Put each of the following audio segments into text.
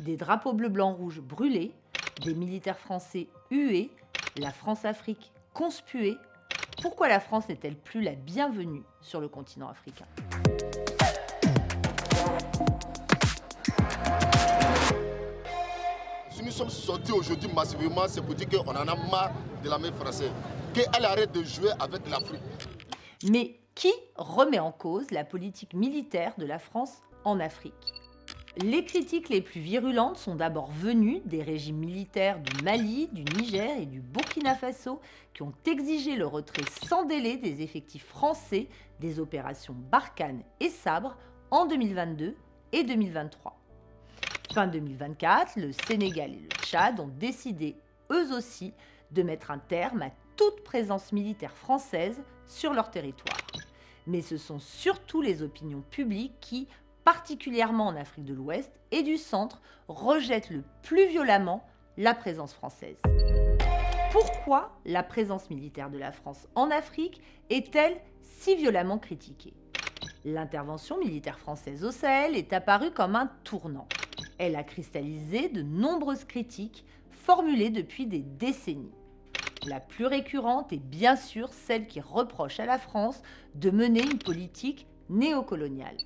Des drapeaux bleu, blanc, rouge brûlés, des militaires français hués, la France-Afrique conspuée. Pourquoi la France n'est-elle plus la bienvenue sur le continent africain ? Si nous sommes sortis aujourd'hui massivement, c'est pour dire qu'on en a marre de l'armée française, qu'elle arrête de jouer avec l'Afrique. Mais qui remet en cause la politique militaire de la France en Afrique ? Les critiques les plus virulentes sont d'abord venues des régimes militaires du Mali, du Niger et du Burkina Faso qui ont exigé le retrait sans délai des effectifs français des opérations Barkhane et Sabre en 2022 et 2023. Fin 2024, le Sénégal et le Tchad ont décidé, eux aussi, de mettre un terme à toute présence militaire française sur leur territoire. Mais ce sont surtout les opinions publiques qui, particulièrement en Afrique de l'Ouest et du Centre, rejettent le plus violemment la présence française. Pourquoi la présence militaire de la France en Afrique est-elle si violemment critiquée ? L'intervention militaire française au Sahel est apparue comme un tournant. Elle a cristallisé de nombreuses critiques formulées depuis des décennies. La plus récurrente est bien sûr celle qui reproche à la France de mener une politique néocoloniale.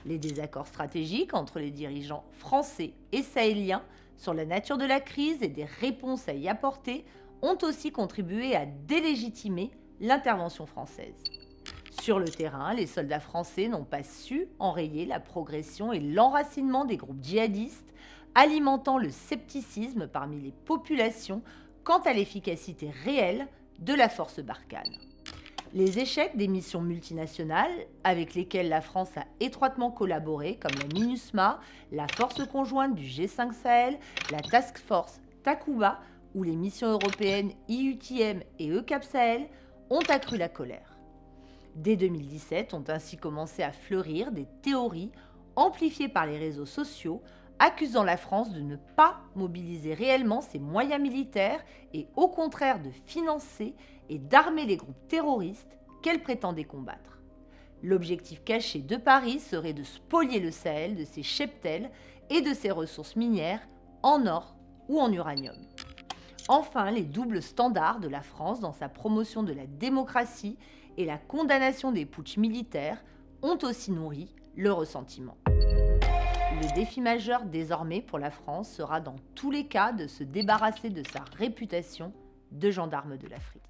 Les désaccords stratégiques entre les dirigeants français et sahéliens sur la nature de la crise et des réponses à y apporter ont aussi contribué à délégitimer l'intervention française. Sur le terrain, les soldats français n'ont pas su enrayer la progression et l'enracinement des groupes djihadistes, alimentant le scepticisme parmi les populations quant à l'efficacité réelle de la force Barkhane. Les échecs des missions multinationales avec lesquelles la France a étroitement collaboré, comme la MINUSMA, la force conjointe du G5 Sahel, la Task Force Takuba ou les missions européennes IUTM et EUCAP Sahel, ont accru la colère. Dès 2017, ont ainsi commencé à fleurir des théories amplifiées par les réseaux sociaux, accusant la France de ne pas mobiliser réellement ses moyens militaires et au contraire de financer et d'armer les groupes terroristes qu'elle prétendait combattre. L'objectif caché de Paris serait de spolier le Sahel de ses cheptels et de ses ressources minières en or ou en uranium. Enfin, les doubles standards de la France dans sa promotion de la démocratie et la condamnation des putschs militaires ont aussi nourri le ressentiment. Le défi majeur désormais pour la France sera dans tous les cas de se débarrasser de sa réputation de gendarme de l'Afrique.